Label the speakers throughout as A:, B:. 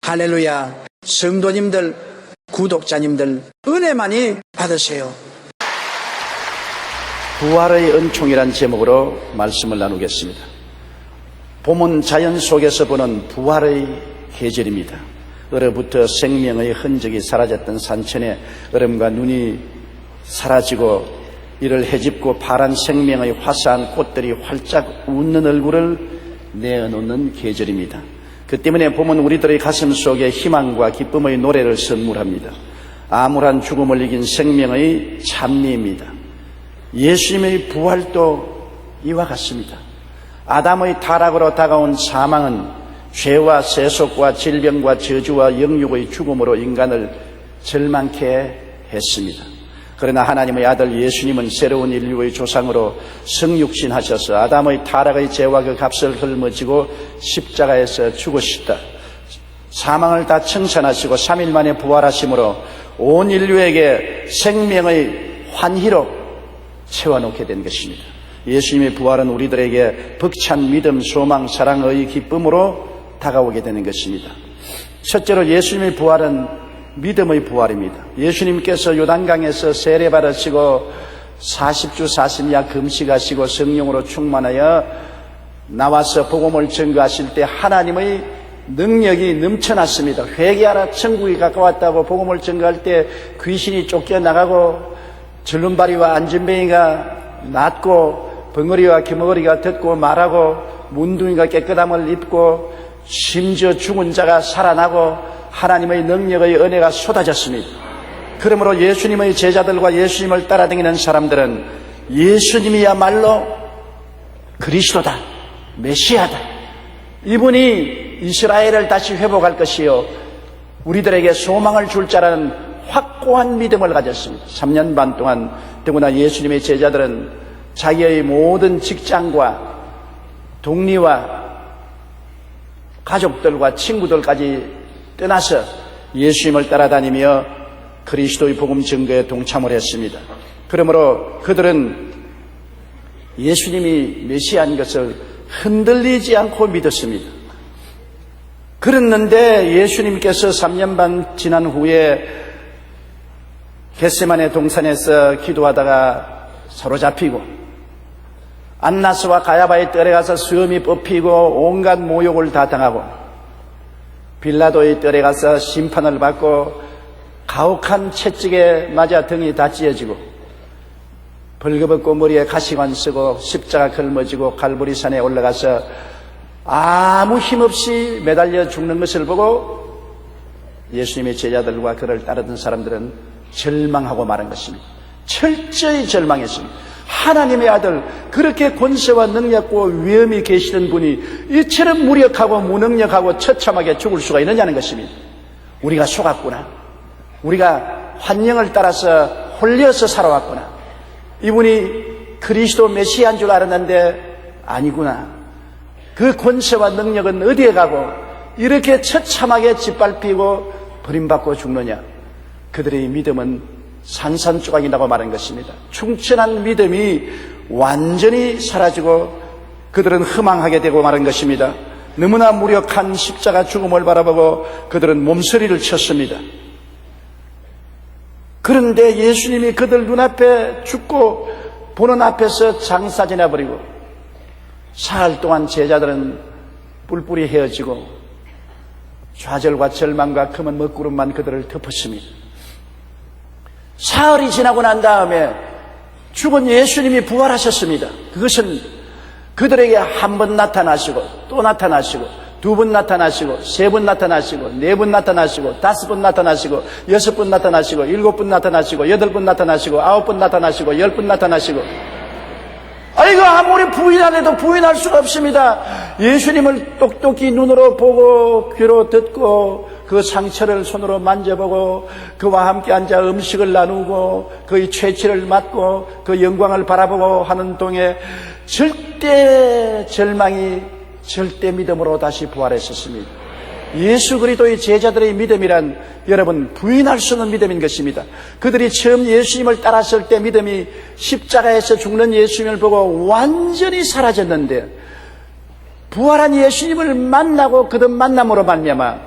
A: 할렐루야. 성도님들, 구독자님들 은혜 많이 받으세요. 부활의 은총이란 제목으로 말씀을 나누겠습니다. 봄은 자연 속에서 보는 부활의 계절입니다. 얼어붙어 생명의 흔적이 사라졌던 산천에 얼음과 눈이 사라지고 이를 헤집고 파란 생명의 화사한 꽃들이 활짝 웃는 얼굴을 내어놓는 계절입니다. 그 때문에 봄은 우리들의 가슴 속에 희망과 기쁨의 노래를 선물합니다. 암울한 죽음을 이긴 생명의 찬미입니다. 예수님의 부활도 이와 같습니다. 아담의 타락으로 다가온 사망은 죄와 세속과 질병과 저주와 영육의 죽음으로 인간을 절망케 했습니다. 그러나 하나님의 아들 예수님은 새로운 인류의 조상으로 성육신하셔서 아담의 타락의 죄와 그 값을 짊어지고 십자가에서 죽으시다. 사망을 다 청산하시고 3일 만에 부활하심으로 온 인류에게 생명의 환희로 채워놓게 된 것입니다. 예수님의 부활은 우리들에게 벅찬 믿음, 소망, 사랑의 기쁨으로 다가오게 되는 것입니다. 첫째로 예수님의 부활은 믿음의 부활입니다. 예수님께서 요단강에서 세례받으시고 40주 40야 금식하시고 성령으로 충만하여 나와서 복음을 전거하실 때 하나님의 능력이 넘쳐났습니다. 회개하라, 천국이 가까웠다고 복음을 전거할 때 귀신이 쫓겨나가고 절름발이와 안전뱅이가 낫고 벙어리와 기머거리가 듣고 말하고 문둥이가 깨끗함을 입고 심지어 죽은 자가 살아나고 하나님의 능력의 은혜가 쏟아졌습니다. 그러므로 예수님의 제자들과 예수님을 따라다니는 사람들은 예수님이야말로 그리스도다, 메시아다. 이분이 이스라엘을 다시 회복할 것이요 우리들에게 소망을 줄 자라는 확고한 믿음을 가졌습니다. 3년 반 동안 더구나 예수님의 제자들은 자기의 모든 직장과 동리와 가족들과 친구들까지 떠나서 예수님을 따라다니며 그리스도의 복음 증거에 동참을 했습니다. 그러므로 그들은 예수님이 메시아인 것을 흔들리지 않고 믿었습니다. 그랬는데 예수님께서 3년 반 지난 후에 겟세마네 동산에서 기도하다가 사로잡히고 안나스와 가야바의 뜰에 가서 수염이 뽑히고 온갖 모욕을 다 당하고 빌라도의 뜰에 가서 심판을 받고 가혹한 채찍에 맞아 등이 다 찢어지고 벌거벗고 머리에 가시관 쓰고 십자가 걸머지고 갈보리산에 올라가서 아무 힘없이 매달려 죽는 것을 보고 예수님의 제자들과 그를 따르던 사람들은 절망하고 말한 것입니다. 철저히 절망했습니다. 하나님의 아들, 그렇게 권세와 능력과 위엄이 계시던 분이 이처럼 무력하고 무능력하고 처참하게 죽을 수가 있느냐는 것입니다. 우리가 속았구나. 우리가 환영을 따라서 홀려서 살아왔구나. 이분이 그리스도 메시아인 줄 알았는데 아니구나. 그 권세와 능력은 어디에 가고 이렇게 처참하게 짓밟히고 버림받고 죽느냐. 그들의 믿음은 산산조각이 나고 말한 것입니다. 충천한 믿음이 완전히 사라지고 그들은 허망하게 되고 말한 것입니다. 너무나 무력한 십자가 죽음을 바라보고 그들은 몸서리를 쳤습니다. 그런데 예수님이 그들 눈앞에 죽고 보는 앞에서 장사 지나버리고 사흘 동안 제자들은 뿔뿔이 헤어지고 좌절과 절망과 검은 먹구름만 그들을 덮었습니다. 사흘이 지나고 난 다음에 죽은 예수님이 부활하셨습니다. 그것은 그들에게 한 번 나타나시고 또 나타나시고 두 번 나타나시고 세 번 나타나시고 네 번 나타나시고 다섯 번 나타나시고 여섯 번 나타나시고 일곱 번 나타나시고 여덟 번 나타나시고 아홉 번 나타나시고 열 번 나타나시고 이거 아무리 부인 안 해도 부인할 수가 없습니다. 예수님을 똑똑히 눈으로 보고 귀로 듣고 그 상처를 손으로 만져보고 그와 함께 앉아 음식을 나누고 그의 채취를 맡고 그 영광을 바라보고 하는 동에 절대 절망이 절대 믿음으로 다시 부활했었습니다. 예수 그리스도의 제자들의 믿음이란 여러분 부인할 수 없는 믿음인 것입니다. 그들이 처음 예수님을 따랐을 때 믿음이 십자가에서 죽는 예수님을 보고 완전히 사라졌는데 부활한 예수님을 만나고 그들 만남으로 말미암아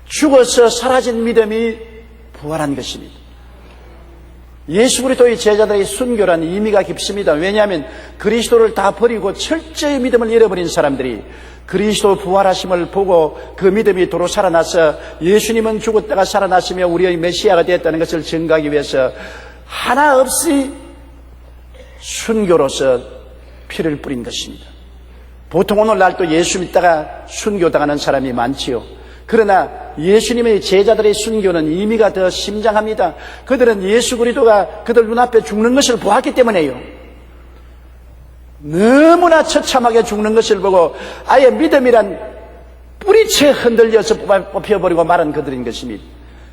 A: 죽어서 사라진 믿음이 부활한 것입니다. 예수 그리스도의 제자들의 순교란 의미가 깊습니다. 왜냐하면 그리스도를 다 버리고 철저히 믿음을 잃어버린 사람들이 그리스도 부활하심을 보고 그 믿음이 도로 살아나서 예수님은 죽었다가 살아나시며 우리의 메시아가 되었다는 것을 증거하기 위해서 하나 없이 순교로서 피를 뿌린 것입니다. 보통 오늘날 또 예수 믿다가 순교당하는 사람이 많지요. 그러나 예수님의 제자들의 순교는 의미가 더 심장합니다. 그들은 예수 그리스도가 그들 눈앞에 죽는 것을 보았기 때문에요. 너무나 처참하게 죽는 것을 보고 아예 믿음이란 뿌리채 흔들려서 뽑혀버리고 말한 그들인 것입니다.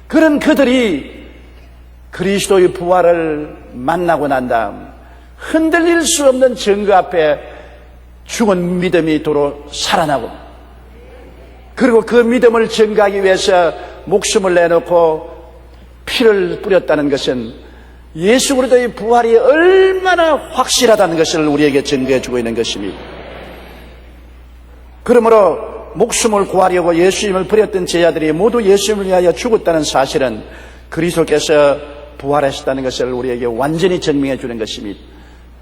A: 그런 그들이 그리스도의 부활을 만나고 난 다음 흔들릴 수 없는 증거 앞에 죽은 믿음이 도로 살아나고, 그리고 그 믿음을 증거하기 위해서 목숨을 내놓고 피를 뿌렸다는 것은 예수 그리스도의 부활이 얼마나 확실하다는 것을 우리에게 증거해 주고 있는 것입니다. 그러므로 목숨을 구하려고 예수님을 버렸던 제자들이 모두 예수님을 위하여 죽었다는 사실은 그리스도께서 부활하셨다는 것을 우리에게 완전히 증명해 주는 것입니다.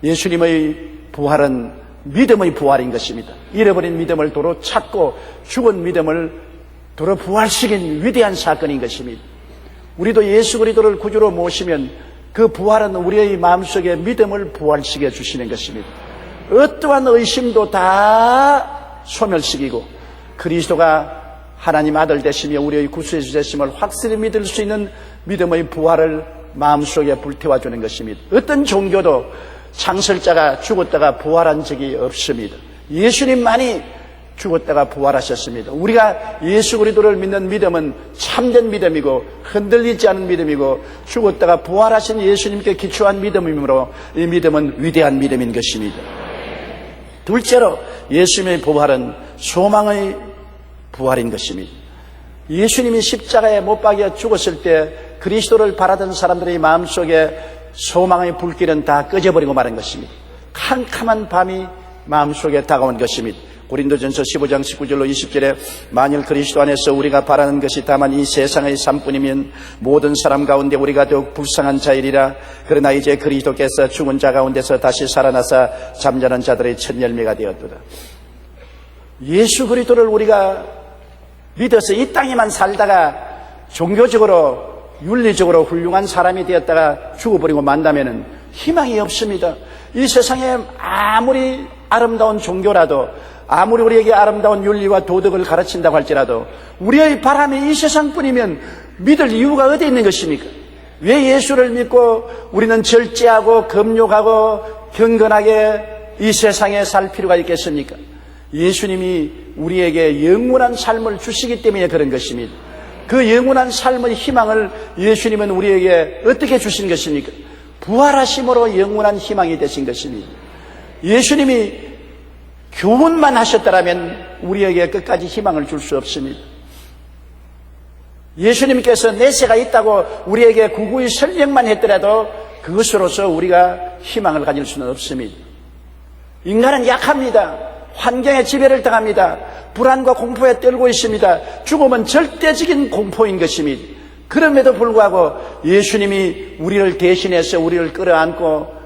A: 예수님의 부활은 믿음의 부활인 것입니다. 잃어버린 믿음을 도로 찾고 죽은 믿음을 도로 부활시킨 위대한 사건인 것입니다. 우리도 예수 그리스도를 구주로 모시면 그 부활은 우리의 마음속에 믿음을 부활시켜 주시는 것입니다. 어떠한 의심도 다 소멸시키고 그리스도가 하나님 아들 되시며 우리의 구세주 되심을 확실히 믿을 수 있는 믿음의 부활을 마음속에 불태워 주는 것입니다. 어떤 종교도 창설자가 죽었다가 부활한 적이 없습니다. 예수님만이 죽었다가 부활하셨습니다. 우리가 예수 그리스도를 믿는 믿음은 참된 믿음이고 흔들리지 않은 믿음이고 죽었다가 부활하신 예수님께 기초한 믿음이므로 이 믿음은 위대한 믿음인 것입니다. 둘째로 예수님의 부활은 소망의 부활인 것입니다. 예수님이 십자가에 못 박여 죽었을 때 그리스도를 바라던 사람들의 마음속에 소망의 불길은 다 꺼져버리고 마는 것입니다. 캄캄한 밤이 마음속에 다가온 것입니다. 고린도전서 15장 19절로 20절에 만일 그리스도 안에서 우리가 바라는 것이 다만 이 세상의 삶뿐이면 모든 사람 가운데 우리가 더욱 불쌍한 자이리라. 그러나 이제 그리스도께서 죽은 자 가운데서 다시 살아나사 잠자는 자들의 첫 열매가 되었도다. 예수 그리스도를 우리가 믿어서 이 땅에만 살다가 종교적으로 윤리적으로 훌륭한 사람이 되었다가 죽어버리고 만다면 희망이 없습니다. 이 세상에 아무리 아름다운 종교라도, 아무리 우리에게 아름다운 윤리와 도덕을 가르친다고 할지라도 우리의 바람이 이 세상뿐이면 믿을 이유가 어디 있는 것입니까? 왜 예수를 믿고 우리는 절제하고 금욕하고 경건하게 이 세상에 살 필요가 있겠습니까? 예수님이 우리에게 영원한 삶을 주시기 때문에 그런 것입니다. 그 영원한 삶의 희망을 예수님은 우리에게 어떻게 주신 것입니까? 부활하심으로 영원한 희망이 되신 것입니다. 예수님이 교훈만 하셨더라면 우리에게 끝까지 희망을 줄 수 없습니다. 예수님께서 내세가 있다고 우리에게 구구이 설명만 했더라도 그것으로서 우리가 희망을 가질 수는 없습니다. 인간은 약합니다. 환경에 지배를 당합니다. 불안과 공포에 떨고 있습니다. 죽음은 절대적인 공포인 것입니다. 그럼에도 불구하고 예수님이 우리를 대신해서 우리를 끌어안고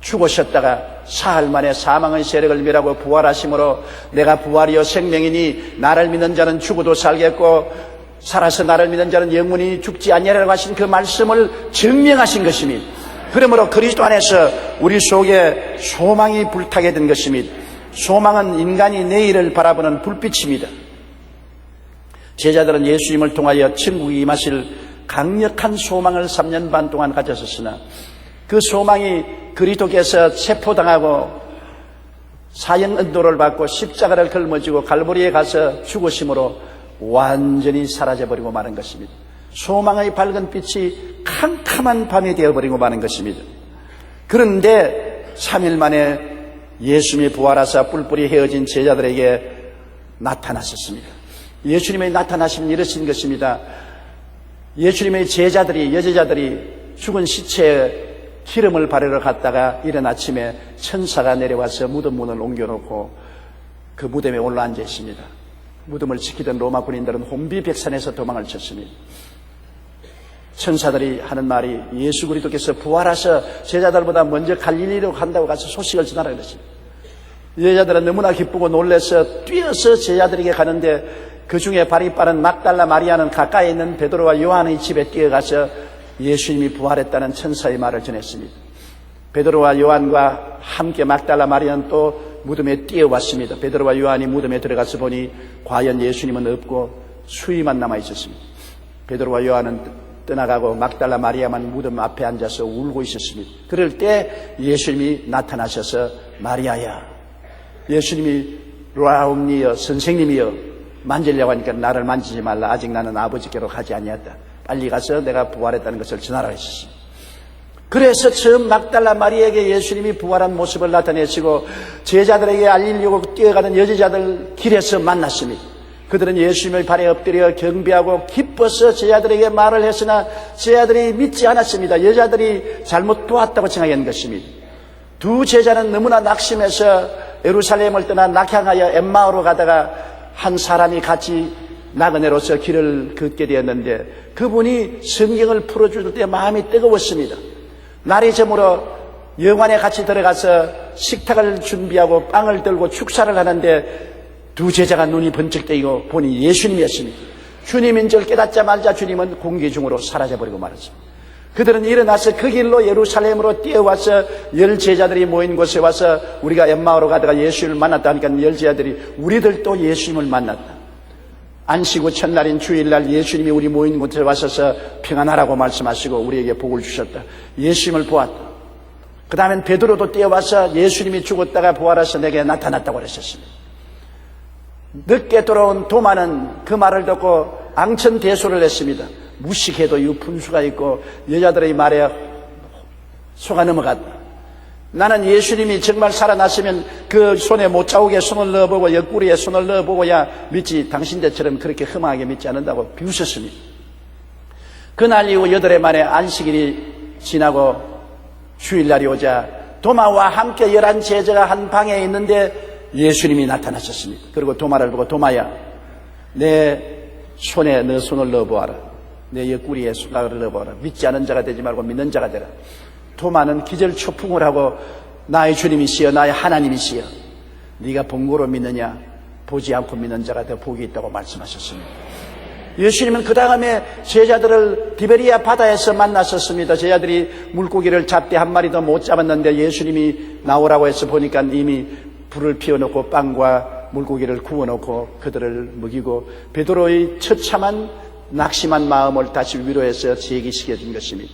A: 죽으셨다가 사흘 만에 사망의 세력을 멸하고 부활하심으로 내가 부활이요 생명이니 나를 믿는 자는 죽어도 살겠고 살아서 나를 믿는 자는 영원히 죽지 아니하리라고 하신 그 말씀을 증명하신 것입니다. 그러므로 그리스도 안에서 우리 속에 소망이 불타게 된 것입니다. 소망은 인간이 내일을 바라보는 불빛입니다. 제자들은 예수님을 통하여 천국이 임하실 강력한 소망을 3년 반 동안 가졌었으나 그 소망이 그리스도께서 체포당하고 사형언도를 받고 십자가를 걸머지고 갈보리에 가서 죽으심으로 완전히 사라져버리고 마는 것입니다. 소망의 밝은 빛이 캄캄한 밤이 되어버리고 마는 것입니다. 그런데 3일 만에 예수님이 부활하사 뿔뿔이 헤어진 제자들에게 나타나셨습니다. 예수님의 나타나심은 이러신 것입니다. 예수님의 제자들이, 여제자들이 죽은 시체에 기름을 바르러 갔다가 이른 아침에 천사가 내려와서 무덤 문을 옮겨놓고 그 무덤에 올라앉아 있습니다. 무덤을 지키던 로마 군인들은 혼비백산에서 도망을 쳤습니다. 천사들이 하는 말이 예수 그리스도께서 부활하셔 제자들보다 먼저 갈릴리로 간다고 가서 소식을 전하라 그랬습니다. 여자들은 너무나 기쁘고 놀라서 뛰어서 제자들에게 가는데 그 중에 발이 빠른 막달라 마리아는 가까이 있는 베드로와 요한의 집에 뛰어가서 예수님이 부활했다는 천사의 말을 전했습니다. 베드로와 요한과 함께 막달라 마리아는 또 무덤에 뛰어왔습니다. 베드로와 요한이 무덤에 들어가서 보니 과연 예수님은 없고 수위만 남아있었습니다. 베드로와 요한은 떠나가고 막달라 마리아만 무덤 앞에 앉아서 울고 있었습니다. 그럴 때 예수님이 나타나셔서 마리아야, 예수님이 라움니여 선생님이여 만지려고 하니까 나를 만지지 말라. 아직 나는 아버지께로 가지 아니했다. 빨리 가서 내가 부활했다는 것을 전하라 했었습니다. 그래서 처음 막달라 마리아에게 예수님이 부활한 모습을 나타내시고 제자들에게 알리려고 뛰어가는 여제자들 길에서 만났습니다. 그들은 예수님의 발에 엎드려 경배하고 기뻐서 제자들에게 말을 했으나 제자들이 믿지 않았습니다. 여자들이 잘못 도왔다고 생각한 것입니다. 두 제자는 너무나 낙심해서 예루살렘을 떠나 낙향하여 엠마오로 가다가 한 사람이 같이 나그네로서 길을 걷게 되었는데 그분이 성경을 풀어줄 때 마음이 뜨거웠습니다. 날이 저물어 영안에 같이 들어가서 식탁을 준비하고 빵을 들고 축사를 하는데 두 제자가 눈이 번쩍 뜨이고 보니 예수님이었습니다. 주님인 줄 깨닫자마자 주님은 공기 중으로 사라져버리고 말았습니다. 그들은 일어나서 그 길로 예루살렘으로 뛰어와서 10제자들이 모인 곳에 와서 우리가 엠마오로 가다가 예수님을 만났다 하니까 10제자들이 우리들도 예수님을 만났다. 안식 후 첫날인 주일날 예수님이 우리 모인 곳에 와서서 평안하라고 말씀하시고 우리에게 복을 주셨다. 예수님을 보았다. 그 다음엔 베드로도 뛰어와서 예수님이 죽었다가 부활해서 내게 나타났다고 그랬었습니다. 늦게 돌아온 도마는 그 말을 듣고 앙천대소를 했습니다. 무식해도 이 분수가 있고 여자들의 말에 속아 넘어갔다. 나는 예수님이 정말 살아났으면 그 손에 못자국에 손을 넣어보고 옆구리에 손을 넣어보고야 믿지 당신들처럼 그렇게 흠하게 믿지 않는다고 비웃었습니다. 그날 이후 8해 만에 안식일이 지나고 주일날이 오자 도마와 함께 11제자가 한 방에 있는데 예수님이 나타나셨습니다. 그리고 도마를 보고 도마야 내 손에 너 손을 넣어보아라. 내 옆구리에 손가락을 넣어보아라. 믿지 않은 자가 되지 말고 믿는 자가 되라. 도마는 기절초풍을 하고 나의 주님이시여 나의 하나님이시여 네가 본고로 믿느냐 보지 않고 믿는 자가 더 복이 있다고 말씀하셨습니다. 예수님은 그 다음에 제자들을 디베리아 바다에서 만났었습니다. 제자들이 물고기를 잡되 한 마리도 못 잡았는데 예수님이 나오라고 해서 보니까 이미 불을 피워놓고 빵과 물고기를 구워놓고 그들을 먹이고 베드로의 처참한 낙심한 마음을 다시 위로해서 재기시켜준 것입니다.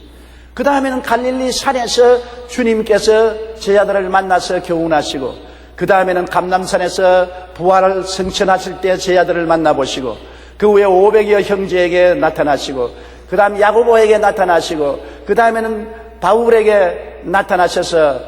A: 그 다음에는 갈릴리 산에서 주님께서 제자들을 만나서 교훈하시고 그 다음에는 감람산에서 부활을 성천하실 때 제자들을 만나보시고 그 후에 500여 형제에게 나타나시고 그 다음 야고보에게 나타나시고 그 다음에는 바울에게 나타나셔서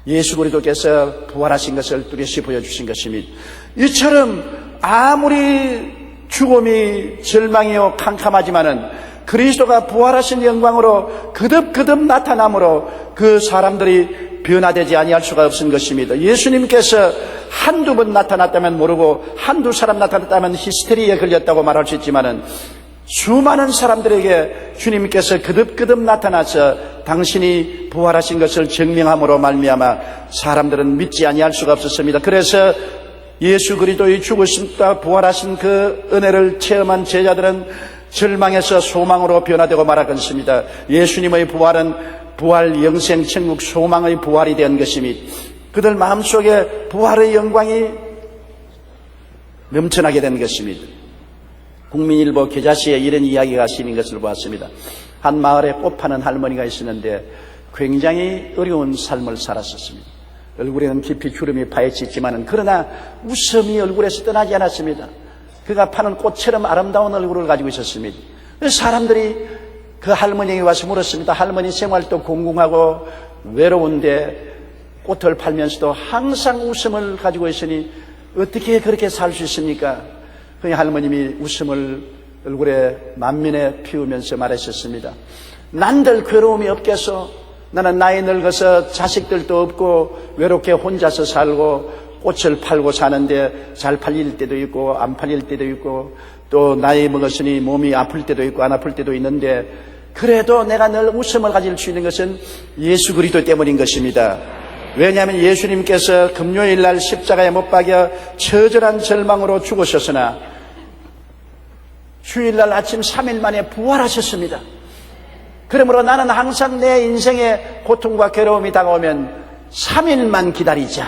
A: 예수 그리스도께서 부활하신 것을 뚜렷이 보여주신 것입니다. 이처럼 아무리 죽음이 절망이요 캄캄하지만은 그리스도가 부활하신 영광으로 거듭거듭 나타남으로 그 사람들이 변화되지 아니할 수가 없은 것입니다. 예수님께서 한두 번 나타났다면 모르고 한두 사람 나타났다면 히스테리에 걸렸다고 말할 수 있지만은 수많은 사람들에게 주님께서 거듭거듭 나타나서 당신이 부활하신 것을 증명함으로 말미암아 사람들은 믿지 아니할 수가 없었습니다. 그래서 예수 그리스도의 죽으심과 부활하신 그 은혜를 체험한 제자들은 절망에서 소망으로 변화되고 말았습니다. 예수님의 부활은 부활, 영생, 천국, 소망의 부활이 된 것입니다. 그들 마음속에 부활의 영광이 넘쳐나게 된 것입니다. 국민일보 계자시에 이런 이야기가 실린 것을 보았습니다. 한 마을에 꽃 파는 할머니가 있었는데 굉장히 어려운 삶을 살았었습니다. 얼굴에는 깊이 주름이 파헤치 있지만 그러나 웃음이 얼굴에서 떠나지 않았습니다. 그가 파는 꽃처럼 아름다운 얼굴을 가지고 있었습니다. 사람들이 그 할머니에게 와서 물었습니다. 할머니 생활도 공공하고 외로운데 꽃을 팔면서도 항상 웃음을 가지고 있으니 어떻게 그렇게 살 수 있습니까? 그 할머님이 웃음을 얼굴에 만면에 피우면서 말했었습니다. 난들 괴로움이 없겠소. 나는 나이 늙어서 자식들도 없고 외롭게 혼자서 살고 꽃을 팔고 사는데 잘 팔릴 때도 있고 안 팔릴 때도 있고 또 나이 먹었으니 몸이 아플 때도 있고 안 아플 때도 있는데 그래도 내가 늘 웃음을 가질 수 있는 것은 예수 그리스도 때문인 것입니다. 왜냐하면 예수님께서 금요일 날 십자가에 못 박여 처절한 절망으로 죽으셨으나 주일날 아침 3일 만에 부활하셨습니다. 그러므로 나는 항상 내 인생에 고통과 괴로움이 다가오면 3일만 기다리자.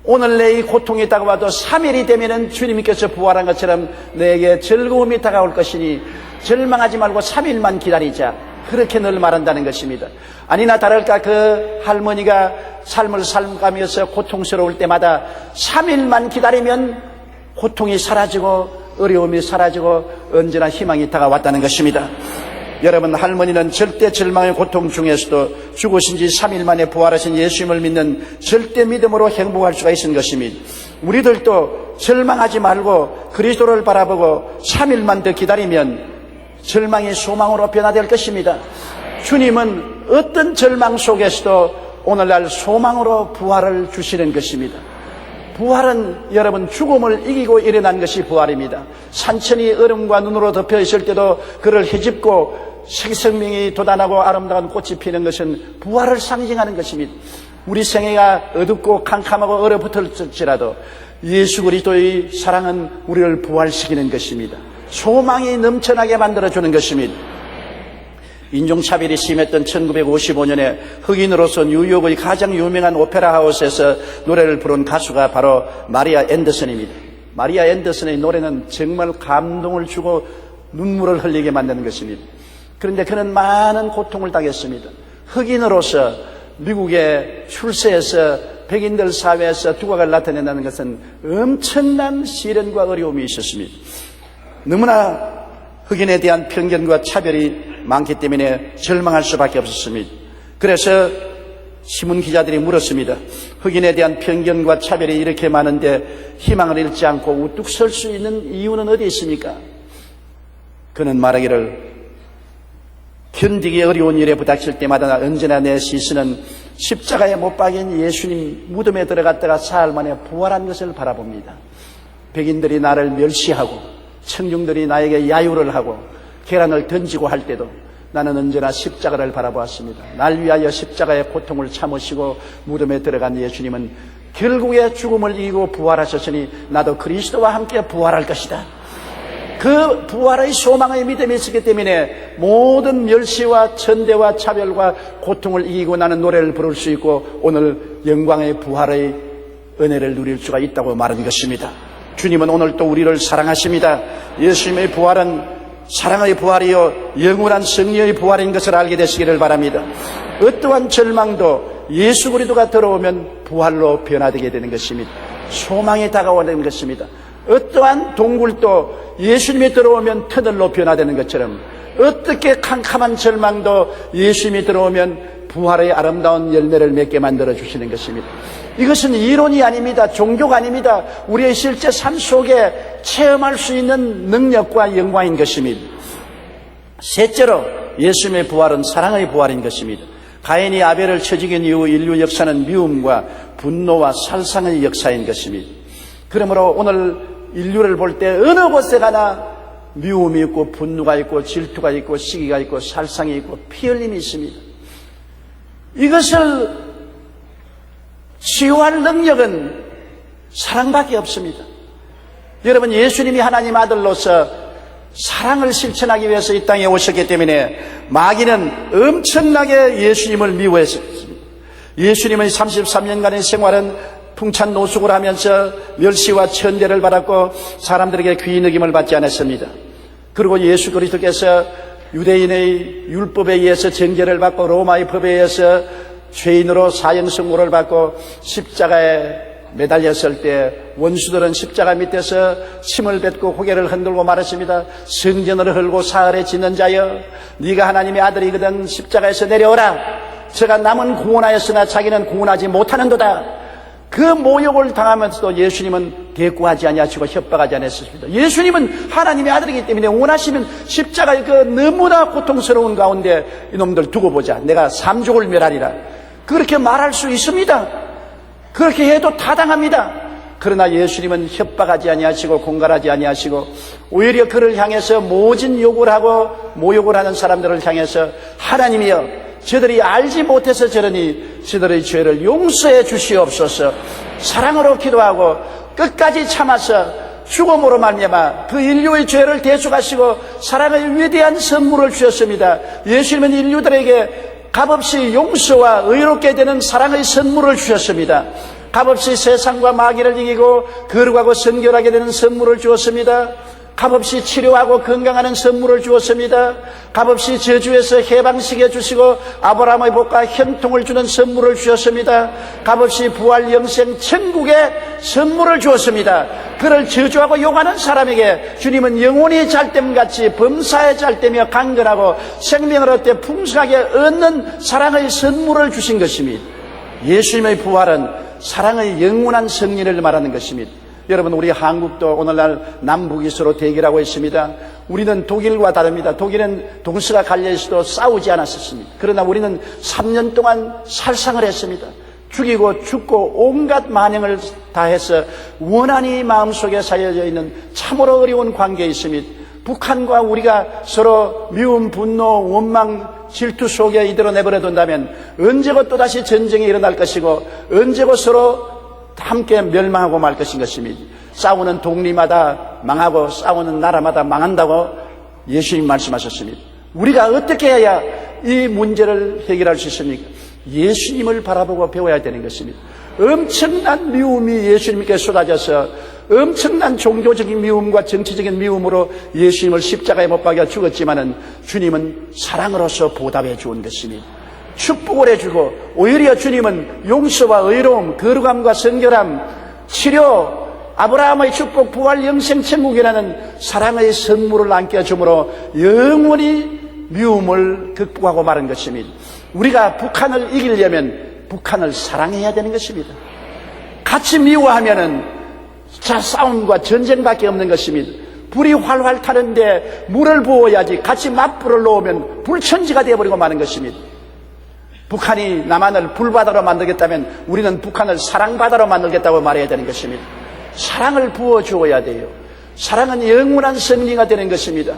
A: 오늘 내 이 고통이 다가와도 3일이 되면은 주님께서 부활한 것처럼 내게 즐거움이 다가올 것이니 절망하지 말고 3일만 기다리자. 그렇게 늘 말한다는 것입니다. 아니나 다를까 그 할머니가 삶을 살아가면서 고통스러울 때마다 3일만 기다리면 고통이 사라지고 어려움이 사라지고 언제나 희망이 다가왔다는 것입니다. 여러분, 할머니는 절대 절망의 고통 중에서도 죽으신 지 3일 만에 부활하신 예수님을 믿는 절대 믿음으로 행복할 수가 있는 것입니다. 우리들도 절망하지 말고 그리스도를 바라보고 3일만 더 기다리면 절망이 소망으로 변화될 것입니다. 주님은 어떤 절망 속에서도 오늘날 소망으로 부활을 주시는 것입니다. 부활은 여러분 죽음을 이기고 일어난 것이 부활입니다. 산천이 얼음과 눈으로 덮여 있을 때도 그를 헤집고 새 생명이 돋아나고 아름다운 꽃이 피는 것은 부활을 상징하는 것입니다. 우리 생애가 어둡고 캄캄하고 얼어붙을지라도 예수 그리스도의 사랑은 우리를 부활시키는 것입니다. 소망이 넘쳐나게 만들어주는 것입니다. 인종차별이 심했던 1955년에 흑인으로서 뉴욕의 가장 유명한 오페라 하우스에서 노래를 부른 가수가 바로 마리아 앤더슨입니다. 마리아 앤더슨의 노래는 정말 감동을 주고 눈물을 흘리게 만드는 것입니다. 그런데 그는 많은 고통을 당했습니다. 흑인으로서 미국의 출세에서 백인들 사회에서 두각을 나타낸다는 것은 엄청난 시련과 어려움이 있었습니다. 너무나 흑인에 대한 편견과 차별이 많기 때문에 절망할 수밖에 없었습니다. 그래서 신문 기자들이 물었습니다. 흑인에 대한 편견과 차별이 이렇게 많은데 희망을 잃지 않고 우뚝 설 수 있는 이유는 어디 있습니까? 그는 말하기를 견디기 어려운 일에 부닥칠 때마다 언제나 내 시선은 십자가에 못 박인 예수님 무덤에 들어갔다가 사흘 만에 부활한 것을 바라봅니다. 백인들이 나를 멸시하고 청중들이 나에게 야유를 하고 계란을 던지고 할 때도 나는 언제나 십자가를 바라보았습니다. 날 위하여 십자가의 고통을 참으시고 무덤에 들어간 예수님은 결국에 죽음을 이기고 부활하셨으니 나도 그리스도와 함께 부활할 것이다. 그 부활의 소망의 믿음이 있었기 때문에 모든 멸시와 천대와 차별과 고통을 이기고 나는 노래를 부를 수 있고 오늘 영광의 부활의 은혜를 누릴 수가 있다고 말한 것입니다. 주님은 오늘 또 우리를 사랑하십니다. 예수님의 부활은 사랑의 부활이요 영원한 승리의 부활인 것을 알게 되시기를 바랍니다. 어떠한 절망도 예수 그리스도가 들어오면 부활로 변화되게 되는 것입니다. 소망이 다가오는 것입니다. 어떠한 동굴도 예수님이 들어오면 터널로 변화되는 것처럼 어떻게 캄캄한 절망도 예수님이 들어오면 부활의 아름다운 열매를 맺게 만들어 주시는 것입니다. 이것은 이론이 아닙니다. 종교가 아닙니다. 우리의 실제 삶 속에 체험할 수 있는 능력과 영광인 것입니다. 셋째로 예수님의 부활은 사랑의 부활인 것입니다. 가인이 아벨을 쳐 죽인 이후 인류 역사는 미움과 분노와 살상의 역사인 것입니다. 그러므로 오늘 인류를 볼 때 어느 곳에 가나 미움이 있고 분노가 있고 질투가 있고 시기가 있고 살상이 있고 피 흘림이 있습니다. 이것을 치유할 능력은 사랑밖에 없습니다. 여러분, 예수님이 하나님 아들로서 사랑을 실천하기 위해서 이 땅에 오셨기 때문에 마귀는 엄청나게 예수님을 미워했습니다. 예수님의 33년간의 생활은 풍찬 노숙을 하면서 멸시와 천대를 받았고 사람들에게 귀인의김을 받지 않았습니다. 그리고 예수 그리스도께서 유대인의 율법에 의해서 정죄를 받고 로마의 법에 의해서 죄인으로 사형선고를 받고 십자가에 매달렸을 때 원수들은 십자가 밑에서 침을 뱉고 고개를 흔들고 말했습니다. 성전을 헐고 사흘에 짓는 자여, 네가 하나님의 아들이거든 십자가에서 내려오라. 저가 남은 구원하였으나 자기는 구원하지 못하는도다. 그 모욕을 당하면서도 예수님은 대꾸하지 아니하시고 협박하지 않았습니다. 예수님은 하나님의 아들이기 때문에 원하시면 십자가의 그 너무나 고통스러운 가운데 이놈들 두고 보자. 내가 삼족을 멸하리라. 그렇게 말할 수 있습니다. 그렇게 해도 타당합니다. 그러나 예수님은 협박하지 아니하시고 공갈하지 아니하시고 오히려 그를 향해서 모진 욕을 하고 모욕을 하는 사람들을 향해서 하나님이여 저들이 알지 못해서 저러니 저들의 죄를 용서해 주시옵소서. 사랑으로 기도하고 끝까지 참아서 죽음으로 말미암아 그 인류의 죄를 대속하시고 사랑의 위대한 선물을 주셨습니다. 예수님은 인류들에게 값없이 용서와 의롭게 되는 사랑의 선물을 주셨습니다. 값없이 세상과 마귀를 이기고 거룩하고 성결하게 되는 선물을 주었습니다. 값없이 치료하고 건강하는 선물을 주었습니다. 값없이 저주에서 해방시켜 주시고 아브라함의 복과 형통을 주는 선물을 주셨습니다. 값없이 부활 영생 천국의 선물을 주었습니다. 그를 저주하고 욕하는 사람에게 주님은 영혼이 잘됨같이 범사에 잘되며 강건하고 생명을 얻되 풍성하게 얻는 사랑의 선물을 주신 것입니다. 예수님의 부활은 사랑의 영원한 승리를 말하는 것입니다. 여러분, 우리 한국도 오늘날 남북이 서로 대결하고 있습니다. 우리는 독일과 다릅니다. 독일은 동서가 갈려 있어도 싸우지 않았었습니다. 그러나 우리는 3년 동안 살상을 했습니다. 죽이고 죽고 온갖 만행을 다해서 원한이 마음속에 쌓여져 있는 참으로 어려운 관계에 있습니다. 북한과 우리가 서로 미움, 분노, 원망, 질투 속에 이대로 내버려 둔다면 언제고 또다시 전쟁이 일어날 것이고 언제고 서로 함께 멸망하고 말 것인 것입니다. 싸우는 독리마다 망하고 싸우는 나라마다 망한다고 예수님 말씀하셨습니다. 우리가 어떻게 해야 이 문제를 해결할 수 있습니까? 예수님을 바라보고 배워야 되는 것입니다. 엄청난 미움이 예수님께 쏟아져서 엄청난 종교적인 미움과 정치적인 미움으로 예수님을 십자가에 못 박아 죽었지만은 주님은 사랑으로서 보답해 주온 것입니다. 축복을 해주고 오히려 주님은 용서와 의로움, 거룩함과 성결함, 치료, 아브라함의 축복, 부활, 영생, 천국이라는 사랑의 선물을 안겨주므로 영원히 미움을 극복하고 마는 것입니다. 우리가 북한을 이기려면 북한을 사랑해야 되는 것입니다. 같이 미워하면은 싸움과 전쟁밖에 없는 것입니다. 불이 활활 타는데 물을 부어야지 같이 맞불을 놓으면 불천지가 되어버리고 마는 것입니다. 북한이 남한을 불바다로 만들겠다면 우리는 북한을 사랑바다로 만들겠다고 말해야 되는 것입니다. 사랑을 부어주어야 돼요. 사랑은 영원한 승리가 되는 것입니다.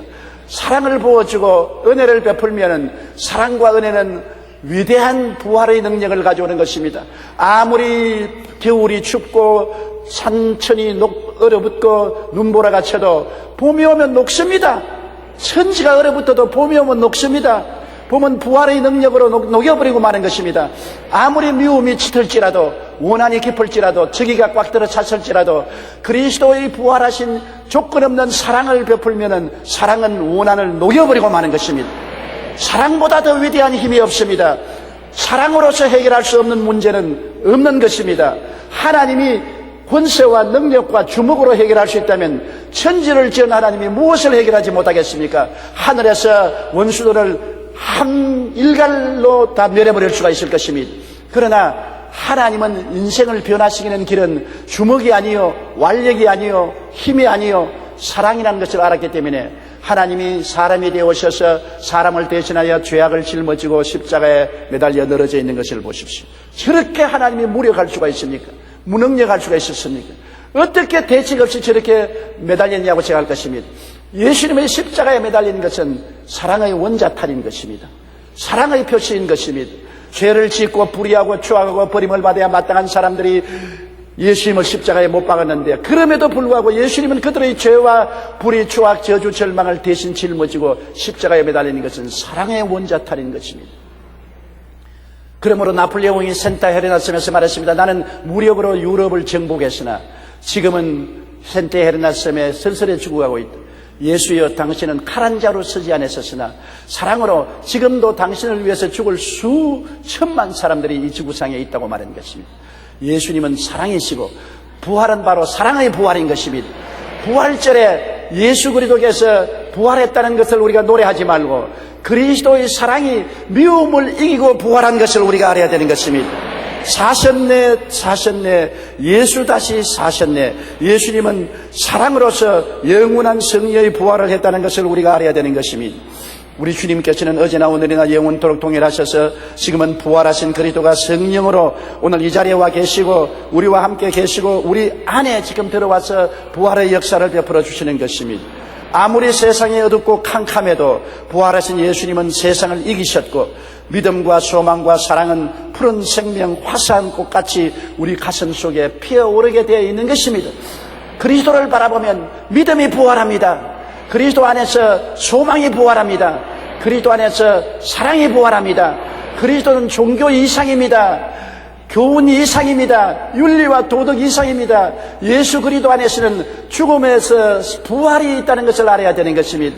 A: 사랑을 부어주고 은혜를 베풀면 사랑과 은혜는 위대한 부활의 능력을 가져오는 것입니다. 아무리 겨울이 춥고 산천이 얼어붙고 눈보라가 쳐도 봄이 오면 녹습니다. 천지가 얼어붙어도 봄이 오면 녹습니다. 봄은 부활의 능력으로 녹여버리고 마는 것입니다. 아무리 미움이 짙을지라도 원한이 깊을지라도 저기가 꽉 들어 찼을지라도 그리스도의 부활하신 조건 없는 사랑을 베풀면은 사랑은 원한을 녹여버리고 마는 것입니다. 사랑보다 더 위대한 힘이 없습니다. 사랑으로서 해결할 수 없는 문제는 없는 것입니다. 하나님이 권세와 능력과 주먹으로 해결할 수 있다면 천지를 지은 하나님이 무엇을 해결하지 못하겠습니까? 하늘에서 원수들을 한 일갈로 다 멸해버릴 수가 있을 것입니다. 그러나 하나님은 인생을 변화시키는 길은 주먹이 아니요 완력이 아니요 힘이 아니요 사랑이라는 것을 알았기 때문에 하나님이 사람이 되어 오셔서 사람을 대신하여 죄악을 짊어지고 십자가에 매달려 늘어져 있는 것을 보십시오. 저렇게 하나님이 무력할 수가 있습니까? 무능력할 수가 있었습니까? 어떻게 대책 없이 저렇게 매달렸냐고 제가 할 것입니다. 예수님의 십자가에 매달린 것은 사랑의 원자탄인 것입니다. 사랑의 표시인 것입니다. 죄를 짓고 불의하고 추악하고 버림을 받아야 마땅한 사람들이 예수님을 십자가에 못 박았는데 그럼에도 불구하고 예수님은 그들의 죄와 불의, 추악, 저주, 절망을 대신 짊어지고 십자가에 매달리는 것은 사랑의 원자탄인 것입니다. 그러므로 나폴레옹이 센타 헤레나섬에서 말했습니다. 나는 무력으로 유럽을 정복했으나 지금은 센타 헤레나섬에 설설해 죽어가고 있다. 예수여 당신은 칼 한 자로 서지 않으셨으나 사랑으로 지금도 당신을 위해서 죽을 수천만 사람들이 이 지구상에 있다고 말한 것입니다. 예수님은 사랑이시고 부활은 바로 사랑의 부활인 것입니다. 부활절에 예수 그리스도께서 부활했다는 것을 우리가 노래하지 말고 그리스도의 사랑이 미움을 이기고 부활한 것을 우리가 알아야 되는 것입니다. 사셨네. 예수 다시 사셨네. 예수님은 사랑으로서 영원한 승리의 부활을 했다는 것을 우리가 알아야 되는 것입니다. 우리 주님께서는 어제나 오늘이나 영원토록 동일하셔서 지금은 부활하신 그리스도가 성령으로 오늘 이 자리에 와 계시고 우리와 함께 계시고 우리 안에 지금 들어와서 부활의 역사를 베풀어 주시는 것입니다. 아무리 세상이 어둡고 캄캄해도 부활하신 예수님은 세상을 이기셨고 믿음과 소망과 사랑은 푸른 생명 화사한 꽃같이 우리 가슴 속에 피어오르게 되어 있는 것입니다. 그리스도를 바라보면 믿음이 부활합니다. 그리스도 안에서 소망이 부활합니다. 그리스도 안에서 사랑이 부활합니다. 그리스도는 종교 이상입니다. 교훈 이상입니다. 윤리와 도덕 이상입니다. 예수 그리스도 안에서는 죽음에서 부활이 있다는 것을 알아야 되는 것입니다.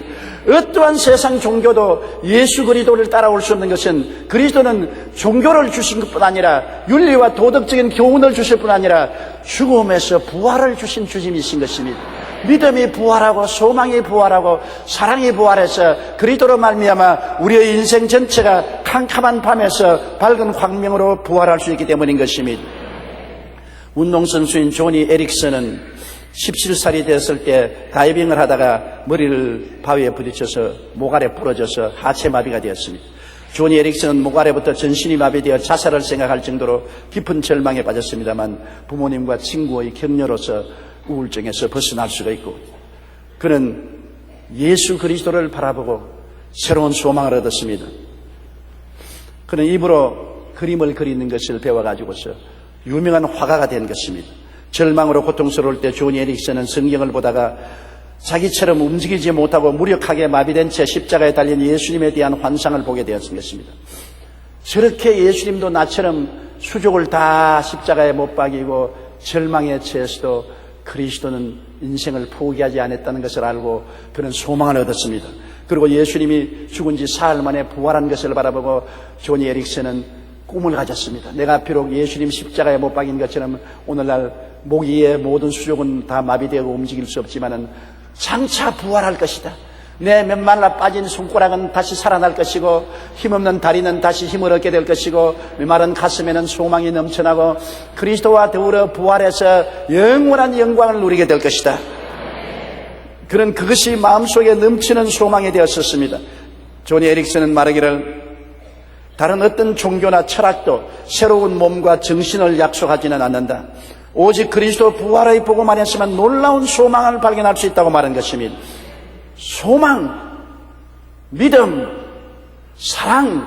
A: 어떠한 세상 종교도 예수 그리스도를 따라올 수 없는 것은 그리스도는 종교를 주신 것뿐 아니라 윤리와 도덕적인 교훈을 주실 뿐 아니라 죽음에서 부활을 주신 주님이신 것입니다. 믿음이 부활하고 소망이 부활하고 사랑이 부활해서 그리스도로 말미암아 우리의 인생 전체가 캄캄한 밤에서 밝은 광명으로 부활할 수 있기 때문인 것입니다. 운동선수인 조니 에릭슨은 17살이 되었을 때 다이빙을 하다가 머리를 바위에 부딪혀서 목아래 부러져서 하체마비가 되었습니다. 조니 에릭슨은 목아래부터 전신이 마비되어 자살을 생각할 정도로 깊은 절망에 빠졌습니다만 부모님과 친구의 격려로서 우울증에서 벗어날 수가 있고 그는 예수 그리스도를 바라보고 새로운 소망을 얻었습니다. 그는 입으로 그림을 그리는 것을 배워가지고서 유명한 화가가 된 것입니다. 절망으로 고통스러울 때 조니 에릭슨은 성경을 보다가 자기처럼 움직이지 못하고 무력하게 마비된 채 십자가에 달린 예수님에 대한 환상을 보게 되었습니다. 저렇게 예수님도 나처럼 수족을 다 십자가에 못 박이고 절망에 처해서도 그리스도는 인생을 포기하지 않았다는 것을 알고 그는 소망을 얻었습니다. 그리고 예수님이 죽은 지 사흘 만에 부활한 것을 바라보고 조니 에릭슨은 꿈을 가졌습니다. 내가 비록 예수님 십자가에 못 박인 것처럼 오늘날 목 위의 모든 수족은 다 마비되고 움직일 수 없지만은 장차 부활할 것이다. 내 메말라 빠진 손가락은 다시 살아날 것이고 힘없는 다리는 다시 힘을 얻게 될 것이고 메마른 가슴에는 소망이 넘쳐나고 그리스도와 더불어 부활해서 영원한 영광을 누리게 될 것이다. 그는 그것이 마음속에 넘치는 소망이 되었었습니다. 조니 에릭슨은 말하기를 다른 어떤 종교나 철학도 새로운 몸과 정신을 약속하지는 않는다. 오직 그리스도 부활의 복음 안에서만 놀라운 소망을 발견할 수 있다고 말한 것입니다. 소망, 믿음, 사랑,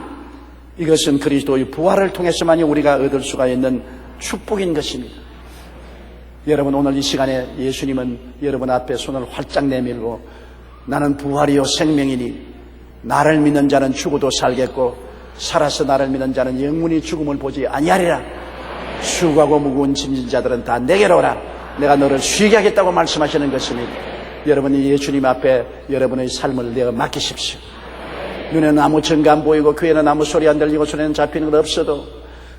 A: 이것은 그리스도의 부활을 통해서만이 우리가 얻을 수가 있는 축복인 것입니다. 여러분, 오늘 이 시간에 예수님은 여러분 앞에 손을 활짝 내밀고 나는 부활이요 생명이니 나를 믿는 자는 죽어도 살겠고 살아서 나를 믿는 자는 영원히 죽음을 보지 아니하리라. 수고하고 무거운 짐진 자들은 다 내게로 오라. 내가 너를 쉬게 하겠다고 말씀하시는 것입니다. 여러분이 예수님 앞에 여러분의 삶을 내어 맡기십시오. 눈에는 아무 증거 안 보이고 귀에는 아무 소리 안 들리고 손에는 잡히는 것 없어도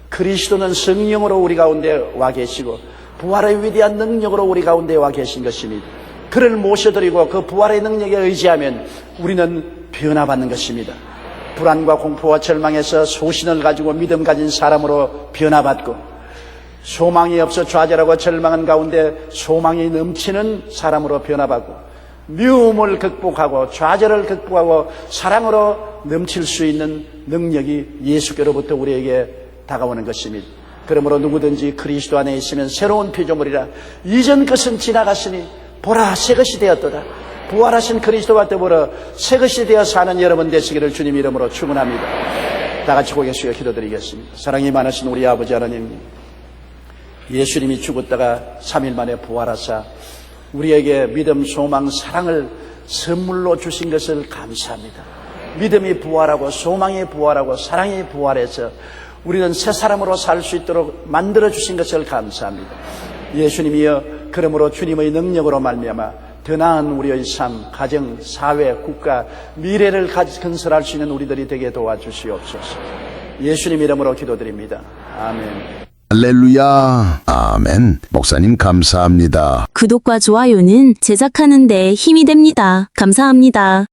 A: 그리스도는 성령으로 우리 가운데 와 계시고 부활의 위대한 능력으로 우리 가운데 와 계신 것입니다. 그를 모셔드리고 그 부활의 능력에 의지하면 우리는 변화받는 것입니다. 불안과 공포와 절망에서 소신을 가지고 믿음 가진 사람으로 변화받고 소망이 없어 좌절하고 절망한 가운데 소망이 넘치는 사람으로 변화받고 미움을 극복하고 좌절을 극복하고 사랑으로 넘칠 수 있는 능력이 예수께로부터 우리에게 다가오는 것입니다. 그러므로 누구든지 그리스도 안에 있으면 새로운 피조물이라 이전 것은 지나갔으니 보라 새 것이 되었도다. 부활하신 그리스도와 더불어 새 것이 되어 사는 여러분 되시기를 주님 이름으로 축원합니다. 다 같이 고개 숙여 기도드리겠습니다. 사랑이 많으신 우리 아버지 하나님, 예수님이 죽었다가 3일 만에 부활하사 우리에게 믿음, 소망, 사랑을 선물로 주신 것을 감사합니다. 믿음이 부활하고 소망이 부활하고 사랑이 부활해서 우리는 새 사람으로 살 수 있도록 만들어 주신 것을 감사합니다. 예수님이여, 그러므로 주님의 능력으로 말미암아 더 나은 우리의 삶, 가정, 사회, 국가, 미래를 건설할 수 있는 우리들이 되게 도와주시옵소서. 예수님 이름으로 기도드립니다. 아멘.
B: 할렐루야. 아멘. 목사님 감사합니다.
C: 구독과 좋아요는 제작하는 데 힘이 됩니다. 감사합니다.